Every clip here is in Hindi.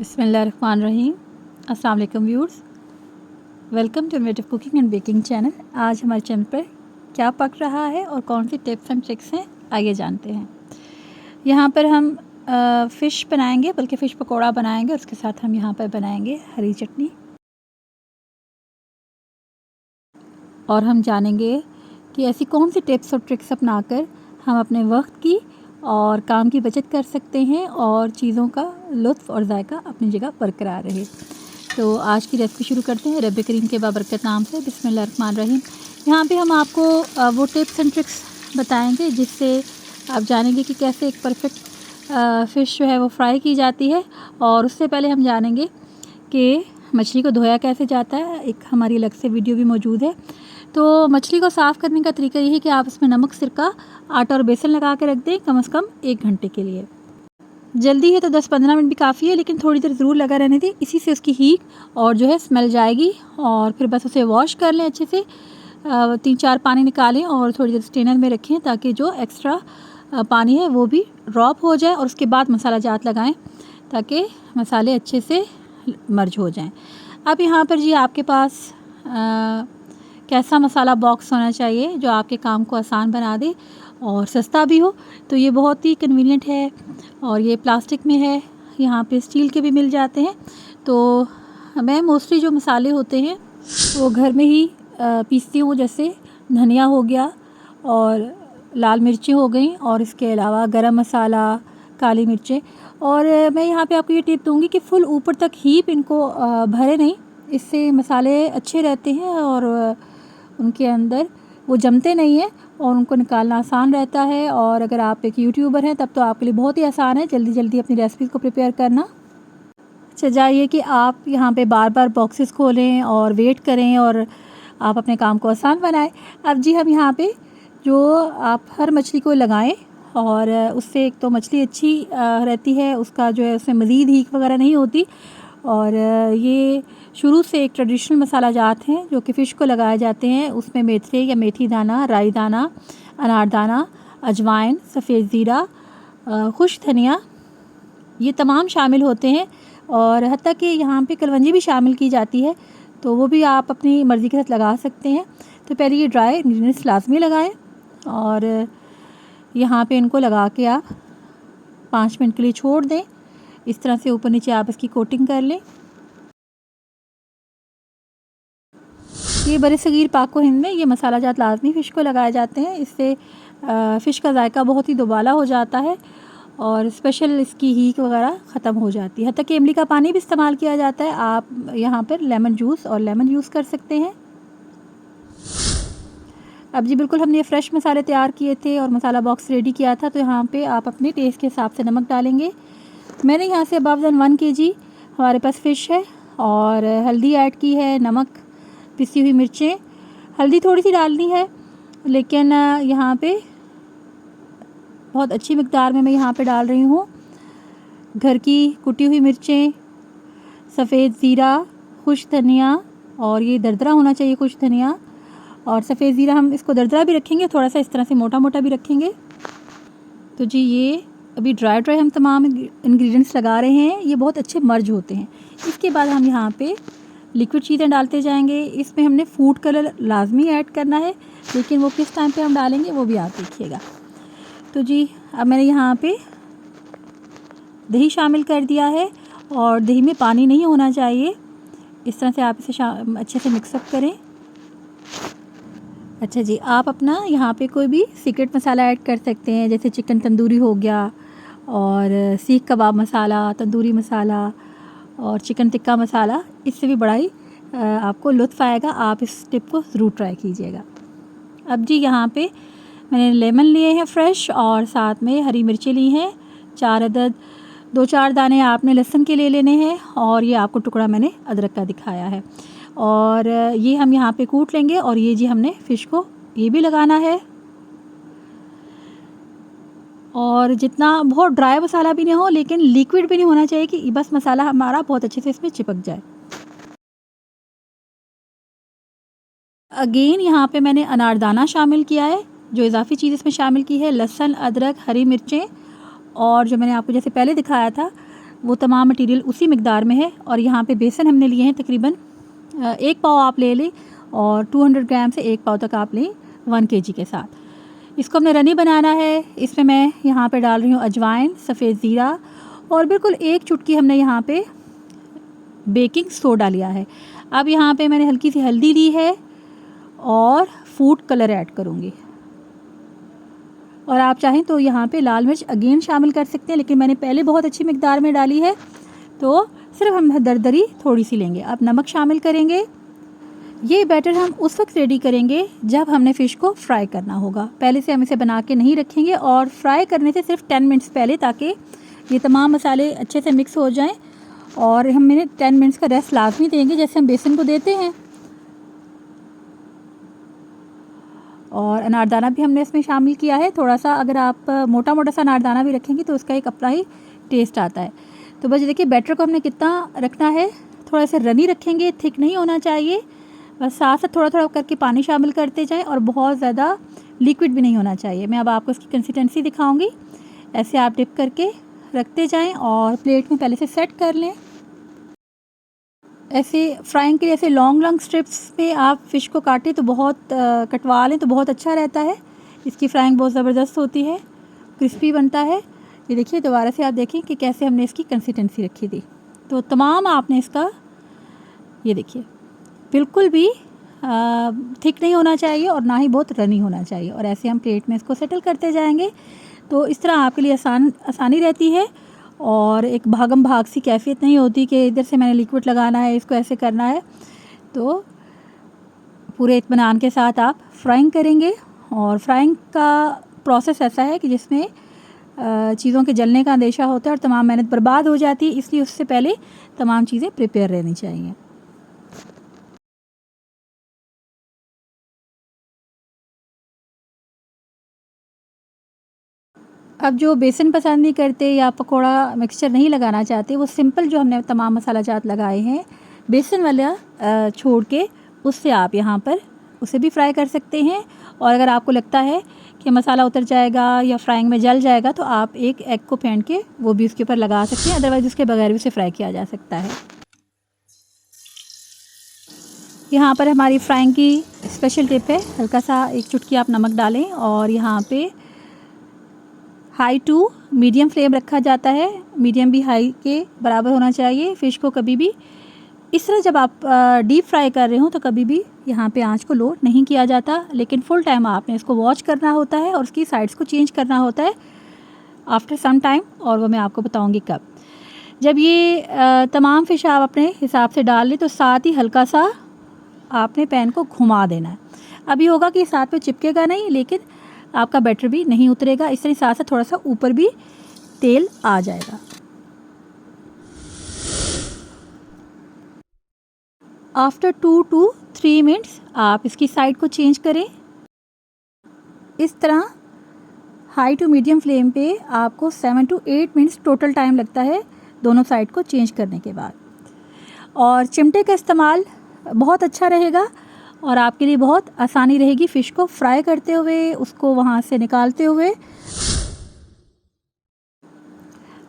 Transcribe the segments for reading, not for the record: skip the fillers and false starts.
बिस्मिल्लाहिर्रहमानिर्रहीम। अस्सलाम वालेकुम viewers, welcome to innovative cooking and baking channel. आज हमारे चैनल पर क्या पक रहा है और कौन सी टिप्स एंड ट्रिक्स हैं, आइए जानते हैं। यहाँ पर हम फ़िश बनाएंगे, बल्कि फ़िश पकौड़ा बनाएंगे और उसके साथ हम यहाँ पर बनाएंगे हरी चटनी। और हम जानेंगे कि ऐसी कौन सी टिप्स और ट्रिक्स अपनाकर हम अपने वक्त की और काम की बचत कर सकते हैं और चीज़ों का लुत्फ़ और जायका अपनी जगह बरकरार रहे। तो आज की रेसिपी शुरू करते हैं रब करीम के बाबरकत नाम से। बिस्मिल्लाहिर्रहमानिर्रहीम। यहाँ पे हम आपको वो टिप्स एंड ट्रिक्स बताएंगे जिससे आप जानेंगे कि कैसे एक परफेक्ट फ़िश जो है वो फ्राई की जाती है। और उससे पहले हम जानेंगे कि मछली को धोया कैसे जाता है। एक हमारी अलग से वीडियो भी मौजूद है। तो मछली को साफ़ करने का तरीका ये है कि आप इसमें नमक, सिरका, आटा और बेसन लगा के रख दें कम से कम 1 घंटे के लिए। जल्दी है तो 10-15 मिनट भी काफ़ी है, लेकिन थोड़ी देर ज़रूर लगा रहने दें। इसी से उसकी हीट और जो है स्मेल जाएगी। और फिर बस उसे वॉश कर लें अच्छे से, 3-4 पानी निकालें और थोड़ी देर स्ट्रेनर में रखें ताकि जो एक्स्ट्रा पानी है वो भी ड्रॉप हो जाए। और उसके बाद मसाला जात लगाएं ताकि मसाले अच्छे से मर्ज हो जाएं। अब यहाँ पर जी आपके पास कैसा मसाला बॉक्स होना चाहिए जो आपके काम को आसान बना दे और सस्ता भी हो। तो ये बहुत ही कन्वीनियंट है और ये प्लास्टिक में है, यहाँ पे स्टील के भी मिल जाते हैं। तो मैं मोस्टली जो मसाले होते हैं वो घर में ही पीसती हूँ, जैसे धनिया हो गया और लाल मिर्ची हो गई और इसके अलावा गरम मसाला, काली मिर्चें। और मैं यहाँ पे आपको ये टिप दूँगी कि फुल ऊपर तक हीप इनको भरे नहीं, इससे मसाले अच्छे रहते हैं और उनके अंदर वो जमते नहीं हैं और उनको निकालना आसान रहता है। और अगर आप एक यूट्यूबर हैं तब तो आपके लिए बहुत ही आसान है जल्दी जल्दी अपनी रेसिपीज़ को प्रिपेयर करना। अच्छा, जाइए कि आप यहाँ पे बार बार बॉक्सेस खोलें और वेट करें और आप अपने काम को आसान बनाएं। अब जी हम यहाँ पे जो आप हर मछली को लगाएं और उससे एक तो मछली अच्छी रहती है, उसका जो है उसमें मज़ीद हीक वगैरह नहीं होती। और ये शुरू से एक ट्रेडिशनल मसाला जात हैं जो कि फ़िश को लगाए जाते हैं। उसमें मेथरे या मेथी दाना, राई दाना, अनार दाना, अजवाइन, सफ़ेद ज़ीरा, खुश धनिया, ये तमाम शामिल होते हैं। और हत्ता कि यहाँ पे कलवंजी भी शामिल की जाती है, तो वो भी आप अपनी मर्ज़ी के साथ लगा सकते हैं। तो पहले ये ड्राई इंग्रेडिएंट्स लाजमी लगाएं और यहाँ पे इनको लगा के आप 5 मिनट के लिए छोड़ दें। इस तरह से ऊपर नीचे आप इसकी कोटिंग कर लें। ये बरसगीर पाक व हिंद में ये मसाला जात लाजमी फ़िश को लगाए जाते हैं। इससे फ़िश का जायका बहुत ही दुबाला हो जाता है और स्पेशल इसकी हीक वगैरह ख़त्म हो जाती है। हत्ता कि इमली का पानी भी इस्तेमाल किया जाता है। आप यहाँ पर लेमन जूस और लेमन यूज़ कर सकते हैं। अब जी बिल्कुल हमने फ्रेश मसाले तैयार किए थे और मसाला बॉक्स रेडी किया था। तो यहाँ पे आप अपने टेस्ट के हिसाब से नमक डालेंगे। मैंने यहाँ से अबव दैन 1 kg हमारे पास फ़िश है और हल्दी ऐड की है, नमक, पिसी हुई मिर्चें। हल्दी थोड़ी सी डालनी है, लेकिन यहाँ पे बहुत अच्छी मिकदार में मैं यहाँ पे डाल रही हूँ। घर की कुटी हुई मिर्चें, सफ़ेद ज़ीरा, खुश धनिया, और ये दरदरा होना चाहिए खुश धनिया। और सफ़ेद ज़ीरा हम इसको दरदरा भी रखेंगे, थोड़ा सा इस तरह से मोटा मोटा भी रखेंगे। तो जी ये अभी ड्राई हम तमाम इंग्रेडिएंट्स लगा रहे हैं, ये बहुत अच्छे मर्ज होते हैं। इसके बाद हम यहाँ पे लिक्विड चीज़ें डालते जाएंगे। इसमें हमने फूड कलर लाजमी ऐड करना है, लेकिन वो किस टाइम पे हम डालेंगे वो भी आप देखिएगा। तो जी अब मैंने यहाँ पे दही शामिल कर दिया है और दही में पानी नहीं होना चाहिए। इस तरह से आप इसे अच्छे से मिक्सअप करें। अच्छा जी, आप अपना यहाँ पे कोई भी सीक्रेट मसाला ऐड कर सकते हैं, जैसे चिकन तंदूरी हो गया और सीख कबाब मसाला, तंदूरी मसाला और चिकन टिक्का मसाला। इससे भी बड़ा ही आपको लुत्फ़ आएगा। आप इस टिप को ज़रूर ट्राई कीजिएगा। अब जी यहाँ पे मैंने लेमन लिए हैं फ्रेश और साथ में हरी मिर्चें ली हैं 4 अदद। 2-4 दाने आपने लहसुन के ले लेने हैं और ये आपको टुकड़ा मैंने अदरक का दिखाया है। और ये हम यहाँ पे कूट लेंगे। और ये जी हमने फ़िश को ये भी लगाना है। और जितना बहुत ड्राई मसाला भी नहीं हो, लेकिन लिक्विड भी नहीं होना चाहिए कि बस मसाला हमारा बहुत अच्छे से इसमें चिपक जाए। अगेन यहाँ पे मैंने अनारदाना शामिल किया है। जो इजाफ़ी चीज़ इसमें शामिल की है लहसुन, अदरक, हरी मिर्चें और जो मैंने आपको जैसे पहले दिखाया था वो तमाम मटेरियल उसी मिकदार में है। और यहाँ पे बेसन हमने लिए हैं तकरीबन 1 पाव आप ले लें, और 200 ग्राम से 1 पाव तक आप लें 1 kg के साथ। इसको हमने रनी बनाना है। इसमें मैं यहाँ पे डाल रही हूँ अजवाइन, सफ़ेद ज़ीरा, और बिल्कुल 1 चुटकी हमने यहाँ पे बेकिंग सोडा लिया है। अब यहाँ पे मैंने हल्की सी हल्दी ली है और फूड कलर ऐड करूँगी। और आप चाहें तो यहाँ पे लाल मिर्च अगेन शामिल कर सकते हैं, लेकिन मैंने पहले बहुत अच्छी मिकदार में डाली है, तो सिर्फ हम दरदरी थोड़ी सी लेंगे। अब नमक शामिल करेंगे। ये बैटर हम उस वक्त रेडी करेंगे जब हमने फ़िश को फ्राई करना होगा। पहले से हम इसे बना के नहीं रखेंगे, और फ्राई करने से सिर्फ 10 मिनट्स पहले, ताकि ये तमाम मसाले अच्छे से मिक्स हो जाएं। और हम इन्हें 10 मिनट्स का रेस्ट लाजमी देंगे, जैसे हम बेसन को देते हैं। और अनारदाना भी हमने इसमें शामिल किया है थोड़ा सा। अगर आप मोटा मोटा सा अनारदाना भी रखेंगे तो उसका एक अपना ही टेस्ट आता है। तो बस देखिए बैटर को हमने कितना रखना है, थोड़ा सा रनी रखेंगे, थिक नहीं होना चाहिए। बस साथ साथ थोड़ा थोड़ा करके पानी शामिल करते जाएं, और बहुत ज़्यादा लिक्विड भी नहीं होना चाहिए। मैं अब आपको इसकी कंसिस्टेंसी दिखाऊंगी। ऐसे आप डिप करके रखते जाएं और प्लेट में पहले से सेट कर लें। ऐसे फ्राइंग के लिए ऐसे लॉन्ग लॉन्ग स्ट्रिप्स में आप फ़िश को काटें तो बहुत कटवा लें तो बहुत अच्छा रहता है। इसकी फ्राइंग बहुत ज़बरदस्त होती है, क्रिस्पी बनता है। ये देखिए दोबारा से आप देखें कि कैसे हमने इसकी कंसिस्टेंसी रखी थी। तो तमाम आपने इसका, ये देखिए बिल्कुल भी थिक नहीं होना चाहिए और ना ही बहुत रनी होना चाहिए। और ऐसे हम प्लेट में इसको सेटल करते जाएंगे, तो इस तरह आपके लिए आसानी रहती है, और एक भागम भाग सी कैफियत नहीं होती कि इधर से मैंने लिक्विड लगाना है, इसको ऐसे करना है। तो पूरे इत्मीनान के साथ आप फ्राइंग करेंगे। और फ्राइंग का प्रोसेस ऐसा है कि जिसमें चीज़ों के जलने का अंदेशा होता है और तमाम मेहनत बर्बाद हो जाती है, इसलिए उससे पहले तमाम चीज़ें प्रिपेयर रहनी चाहिए। अब जो बेसन पसंद नहीं करते या पकोड़ा मिक्सचर नहीं लगाना चाहते, वो सिंपल जो हमने तमाम मसाला जात लगाए हैं बेसन वाला छोड़ के, उससे आप यहाँ पर उसे भी फ्राई कर सकते हैं। और अगर आपको लगता है कि मसाला उतर जाएगा या फ्राइंग में जल जाएगा, तो आप एक एग को फेंट के वो भी उसके ऊपर लगा सकते हैं। अदरवाइज़ उसके बगैर भी उसे फ्राई किया जा सकता है। यहाँ पर हमारी फ्राइंग की स्पेशल टिप है, हल्का सा 1 चुटकी आप नमक डालें, और यहाँ पे हाई टू मीडियम फ्लेम रखा जाता है। मीडियम भी हाई के बराबर होना चाहिए। फ़िश को कभी भी इस तरह जब आप डीप फ्राई कर रहे हो तो कभी भी यहाँ पे आंच को लो नहीं किया जाता, लेकिन फुल टाइम आपने इसको वॉच करना होता है और उसकी साइड्स को चेंज करना होता है आफ्टर सम टाइम, और वो मैं आपको बताऊँगी कब। जब ये तमाम फ़िश आप अपने हिसाब से डाल लें, तो साथ ही हल्का सा आपने पैन को घुमा देना है। अभी होगा कि साथ में चिपकेगा नहीं, लेकिन आपका बैटर भी नहीं उतरेगा। इस तरह साथ साथ थोड़ा सा ऊपर भी तेल आ जाएगा। आफ्टर 2 to 3 मिनट्स आप इसकी साइड को चेंज करें। इस तरह हाई टू मीडियम फ्लेम पे आपको 7 to 8 मिनट्स टोटल टाइम लगता है दोनों साइड को चेंज करने के बाद। और चिमटे का इस्तेमाल बहुत अच्छा रहेगा और आपके लिए बहुत आसानी रहेगी फ़िश को फ्राई करते हुए, उसको वहाँ से निकालते हुए।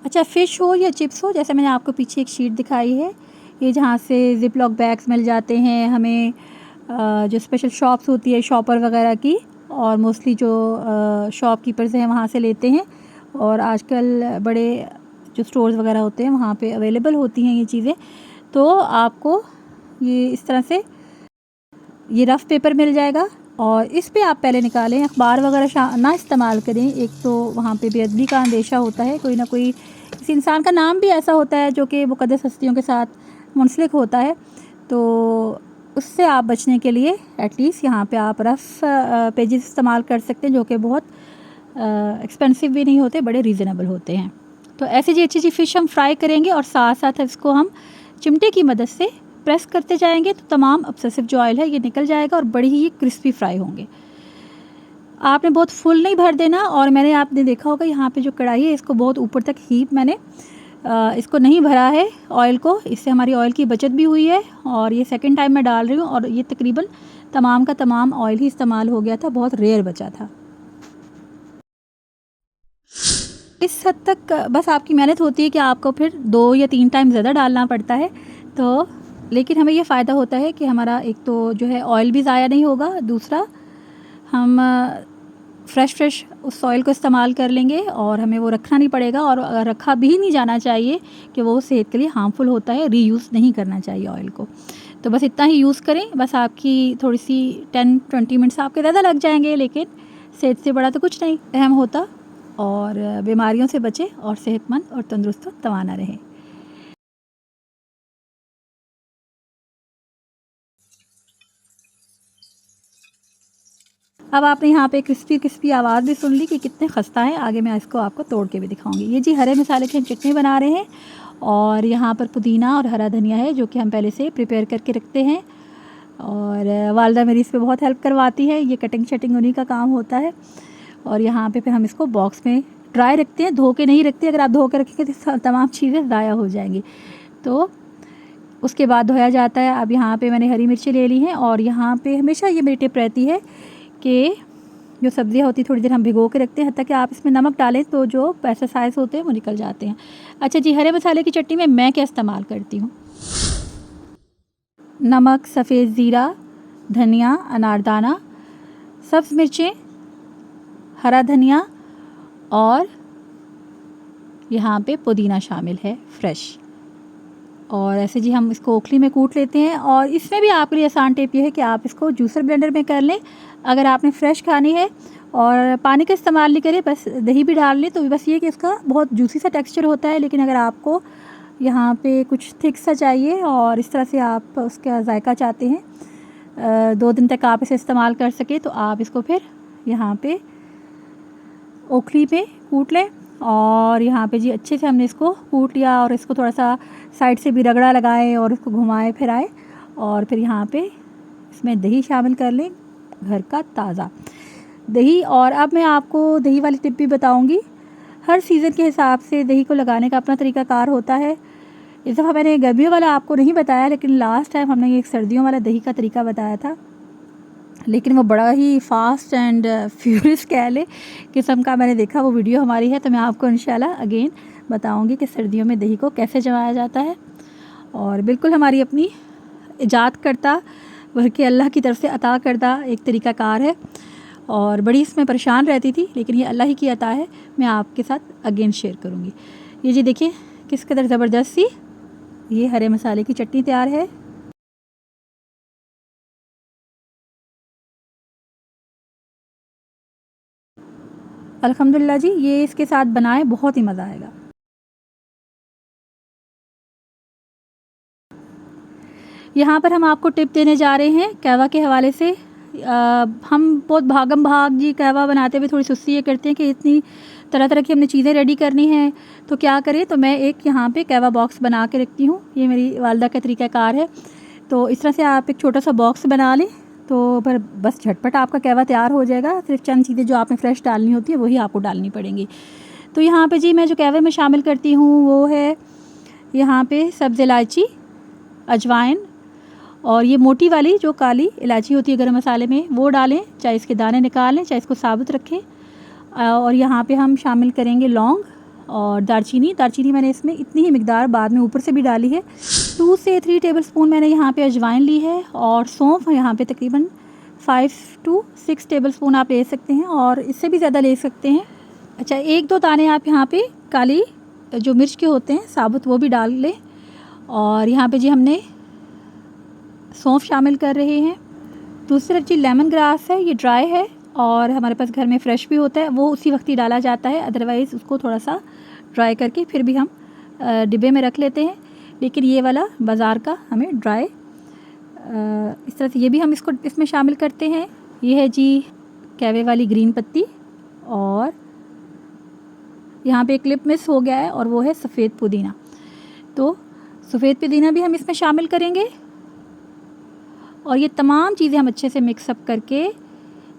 अच्छा, फ़िश हो या चिप्स हो, जैसे मैंने आपको पीछे एक शीट दिखाई है, ये जहाँ से ज़िप लॉक बैग्स मिल जाते हैं हमें, जो स्पेशल शॉप्स होती है शॉपर वगैरह की, और मोस्टली जो शॉपकीपर्स हैं वहाँ से लेते हैं, और आजकल बड़े जो स्टोर्स वगैरह होते हैं वहाँ पे अवेलेबल होती हैं ये चीज़ें। तो आपको ये इस तरह से ये रफ़ पेपर मिल जाएगा, और इस पे आप पहले निकालें। अखबार वगैरह ना इस्तेमाल करें, एक तो वहाँ पे बेअदबी का अंदेशा होता है, कोई ना कोई किसी इंसान का नाम भी ऐसा होता है जो कि मुक़द्दस हस्तियों के साथ मुंसलिक होता है, तो उससे आप बचने के लिए एटलीस्ट यहाँ पे आप रफ़ पेजेस इस्तेमाल कर सकते हैं, जो कि बहुत एक्सपेंसिव भी नहीं होते, बड़े रीज़नेबल होते हैं। तो ऐसी जी अच्छी फ़िश हम फ्राई करेंगे और साथ साथ इसको हम चिमटे की मदद से प्रेस करते जाएंगे, तो तमाम एक्सेसिव जो ऑयल है ये निकल जाएगा और बड़ी ही क्रिस्पी फ्राई होंगे। आपने बहुत फुल नहीं भर देना, और आपने देखा होगा यहाँ पे जो कढ़ाई है इसको बहुत ऊपर तक हीप मैंने इसको नहीं भरा है ऑयल को, इससे हमारी ऑयल की बचत भी हुई है। और ये सेकंड टाइम मैं डाल रही हूँ, और ये तकरीबन तमाम का तमाम ऑयल ही इस्तेमाल हो गया था, बहुत रेयर बचा था। इस हद तक बस आपकी मेहनत होती है कि आपको फिर 2 या 3 टाइम ज़्यादा डालना पड़ता है। तो लेकिन हमें ये फ़ायदा होता है कि हमारा एक तो जो है ऑयल भी ज़ाया नहीं होगा, दूसरा हम फ्रेश उस ऑयल को इस्तेमाल कर लेंगे और हमें वो रखना नहीं पड़ेगा, और रखा भी नहीं जाना चाहिए कि वो सेहत के लिए हार्मफुल होता है, रीयूज़ नहीं करना चाहिए ऑयल को। तो बस इतना ही यूज़ करें, बस आपकी थोड़ी सी 10-20 मिनट्स आपके ज़्यादा लग जाएंगे, लेकिन सेहत से बड़ा तो कुछ नहीं अहम होता। और बीमारियों से बचें और सेहतमंद और तंदुरुस्त और तवाना रहें। अब आपने यहाँ पे क्रिस्पी आवाज़ भी सुन ली कि कितने खस्ता है। आगे मैं इसको आपको तोड़ के भी दिखाऊंगी। ये जी हरे मसाले की हम चटनी बना रहे हैं, और यहाँ पर पुदीना और हरा धनिया है जो कि हम पहले से प्रिपेयर करके रखते हैं, और वालदा मेरी इस पर बहुत हेल्प करवाती है, ये कटिंग शटिंग उन्हीं का काम होता है। और यहाँ पे फिर हम इसको बॉक्स में ड्राई रखते हैं, धो के नहीं रखते। अगर आप धो के रखेंगे तो तमाम चीज़ें ज़ाया हो जाएंगी, तो उसके बाद धोया जाता है। अब यहाँ पे मैंने हरी मिर्ची ले ली हैं, और यहाँ पे हमेशा ये मेरी टिप रहती है कि जो सब्ज़ियाँ होती हैं थोड़ी देर हम भिगो के रखते हैं, हत्ता कि आप इसमें नमक डालें तो जो पेस्टिसाइड्स होते हैं वो निकल जाते हैं। अच्छा जी, हरे मसाले की चटनी में मैं क्या इस्तेमाल करती हूँ? नमक, सफ़ेद ज़ीरा, धनिया, अनारदाना, सब्ज़ मिर्चें, हरा धनिया, और यहाँ पे पुदीना शामिल है फ्रेश। और ऐसे जी हम इसको ओखली में कूट लेते हैं। और इसमें भी आपके लिए आसान टिप ये है कि आप इसको जूसर ब्लेंडर में कर लें अगर आपने फ़्रेश खानी है, और पानी का इस्तेमाल नहीं करें, बस दही भी डाल लें तो बस ये कि इसका बहुत जूसी सा टेक्सचर होता है। लेकिन अगर आपको यहाँ पे कुछ थिक सा चाहिए और इस तरह से आप उसका जायका चाहते हैं 2 दिन तक आप इसे इस्तेमाल कर सकें, तो आप इसको फिर यहाँ पे ओखली पे कूट लें। और यहाँ पे जी अच्छे से हमने इसको कूट लिया, और इसको थोड़ा सा साइड से भी रगड़ा लगाएं और इसको घुमाएं फिराएं, और फिर यहाँ पे इसमें दही शामिल कर लें, घर का ताज़ा दही। और अब मैं आपको दही वाली टिप भी बताऊंगी। हर सीज़न के हिसाब से दही को लगाने का अपना तरीक़ाकार होता है। इस दफ़ा मैंने गर्मियों वाला आपको नहीं बताया, लेकिन लास्ट टाइम हमने एक सर्दियों वाला दही का तरीका बताया था, लेकिन वो बड़ा ही फास्ट एंड फ्यूरियस कह ले किस्म का मैंने देखा। वो वीडियो हमारी है, तो मैं आपको इंशाल्लाह अगेन बताऊंगी कि सर्दियों में दही को कैसे जमाया जाता है। और बिल्कुल हमारी अपनी ईजाद करता बल्कि अल्लाह की तरफ से अता करदा एक तरीक़ाकार है, और बड़ी इसमें परेशान रहती थी, लेकिन ये अल्लाह ही की अता है। मैं आपके साथ अगेन शेयर करूँगी। ये जी देखिए किस कदर ज़बरदस्त सी ये हरे मसाले की चटनी तैयार है। अल्हम्दुलिल्लाह जी, ये इसके साथ बनाएं, बहुत ही मज़ा आएगा। यहाँ पर हम आपको टिप देने जा रहे हैं कहवा के हवाले से। हम बहुत भागम भाग जी कहवा बनाते हुए थोड़ी सुस्ती ये करते हैं कि इतनी तरह तरह की हमने चीज़ें रेडी करनी है, तो क्या करें। तो मैं एक यहाँ पे कहवा बॉक्स बना के रखती हूँ, ये मेरी वालदा का तरीक़ाकार है। तो इस तरह से आप एक छोटा सा बॉक्स बना लें, तो फिर बस झटपट आपका कहवा तैयार हो जाएगा। सिर्फ चंद चीज़ें जो आपने फ्रेश डालनी होती है वही आपको डालनी पड़ेंगी। तो यहाँ पे जी मैं जो कहवे में शामिल करती हूँ वो है यहाँ पे सब्ज़ इलायची, अजवाइन, और ये मोटी वाली जो काली इलायची होती है गरम मसाले में वो डालें, चाहे इसके दाने निकाल लें चाहे इसको साबुत रखें। और यहाँ पे हम शामिल करेंगे लौंग और दालचीनी मैंने इसमें इतनी ही मिकदार बाद में ऊपर से भी डाली है। 2 से 3 टेबलस्पून मैंने यहाँ पे अजवाइन ली है, और सौंफ यहाँ पे तकरीबन 5 to 6 टेबलस्पून आप ले सकते हैं, और इससे भी ज़्यादा ले सकते हैं। अच्छा, 1-2 दाने आप यहाँ पे काली जो मिर्च के होते हैं साबुत वो भी डाल लें। और यहाँ पे जी हमने सौंफ शामिल कर रहे हैं। दूसरी जी लेमन ग्रास है, ये ड्राई है और हमारे पास घर में फ़्रेश भी होता है, वो उसी वक्त ही डाला जाता है। अदरवाइज़ उसको थोड़ा सा ड्राई करके फिर भी हम डिब्बे में रख लेते हैं, लेकिन ये वाला बाज़ार का हमें ड्राई इस तरह से ये भी हम इसको इसमें शामिल करते हैं। ये है जी कहवे वाली ग्रीन पत्ती, और यहाँ पे एक क्लिप मिस हो गया है और वो है सफ़ेद पुदीना। तो सफ़ेद पुदीना भी हम इसमें शामिल करेंगे, और ये तमाम चीज़ें हम अच्छे से मिक्सअप करके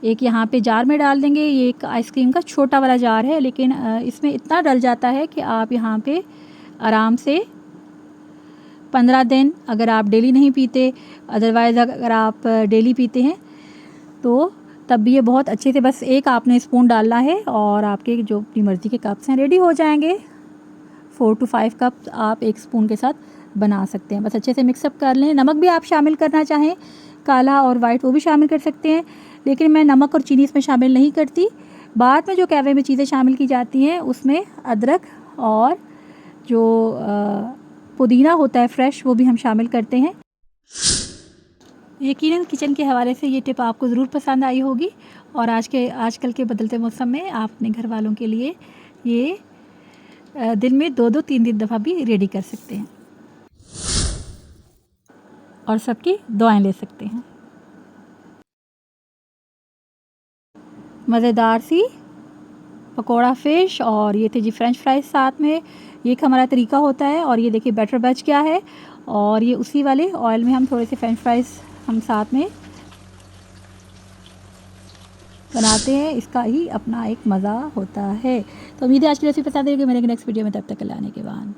एक यहाँ पे जार में डाल देंगे। ये एक आइसक्रीम का छोटा वाला जार है, लेकिन इसमें इतना डल जाता है कि आप यहाँ पे आराम से 15 दिन, अगर आप डेली नहीं पीते, अदरवाइज़ अगर आप डेली पीते हैं तो तब भी ये बहुत अच्छे से, बस एक आपने स्पून डालना है और आपके जो अपनी मर्ज़ी के कप्स हैं रेडी हो जाएंगे। 4 to 5 कप आप एक स्पून के साथ बना सकते हैं। बस अच्छे से मिक्सअप कर लें। नमक भी आप शामिल करना चाहें, काला और वाइट, वो भी शामिल कर सकते हैं, लेकिन मैं नमक और चीनी इसमें शामिल नहीं करती। बाद में जो कहवे में चीज़ें शामिल की जाती हैं उसमें अदरक और जो पुदीना होता है फ्रेश, वो भी हम शामिल करते हैं। यकीनन किचन के हवाले से ये टिप आपको ज़रूर पसंद आई होगी और आजकल के बदलते मौसम में आप अपने घर वालों के लिए ये दिन में 2-2 3-3 दफ़ा भी रेडी कर सकते हैं और सबकी दुआएं ले सकते हैं। मज़ेदार सी पकोड़ा फ़िश और ये थे जी फ्रेंच फ्राइज़ साथ में। ये एक हमारा तरीका होता है और ये देखिए बैटर बच गया है और ये उसी वाले ऑयल में हम थोड़े से फ्रेंच फ्राइज़ हम साथ में बनाते हैं। इसका ही अपना एक मज़ा होता है। तो उम्मीद है आज की रेसिपी पसंद आएगी। मेरे नेक्स्ट वीडियो में, तब तक के लिए आने के बाद।